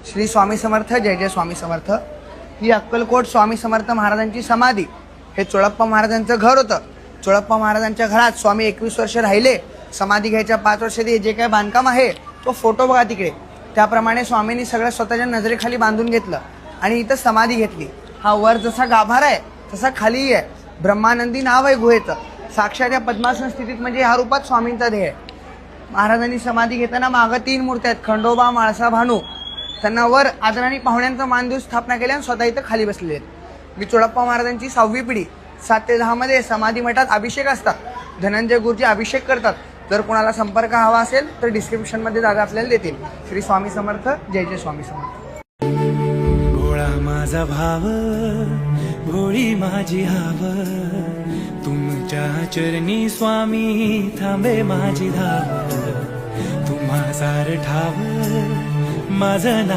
श्री स्वामी समर्थ, जय जय स्वामी समर्थ। ही अक्कलकोट स्वामी समर्थ महाराजांची समाधी, हे चोळप्पा महाराजांचं घर होतं। चोळप्पा महाराजांच्या घरात स्वामी 21 वर्ष राहिले। समाधी घ्यायच्या 5 वर्षात जे काही बांधकाम आहे तो फोटो बघा तिकडे, त्याप्रमाणे स्वामींनी सगळं स्वतःच्या नजरेखाली बांधून घेतलं आणि इथं समाधी घेतली। हा वर जसा गाभारा आहे तसा खालीही आहे। ब्रह्मानंदी नाव आहे गुहेचं। साक्षात या पद्मासन स्थितीत म्हणजे ह्या रूपात स्वामींचा देह आहे। महाराजांनी समाधी घेताना मागं 3 मूर्त्या आहेत, खंडोबा, माळसा, भानू। त्यांना वर आदराने पाहुण्यांचा मान देऊन स्थापना केली आणि स्वतः इथं खाली बसलेले आहेत। मी चोळप्पा महाराजांची 6वी पिढी। 7 ते 10 मध्ये समाधी मठात अभिषेक असतात। धनंजय गुरुजी अभिषेक करतात। जर कोणाला संपर्क हवा असेल तर डिस्क्रिप्शन मध्ये दादा आपल्याला देतील। श्री स्वामी समर्थ, जय जय स्वामी समर्थ। भोळा माझा भाव, भोळी माझी हाव, तुमच्या चरणी स्वामी थांबे माझी धाव, तुम्हा सार ठाव माझं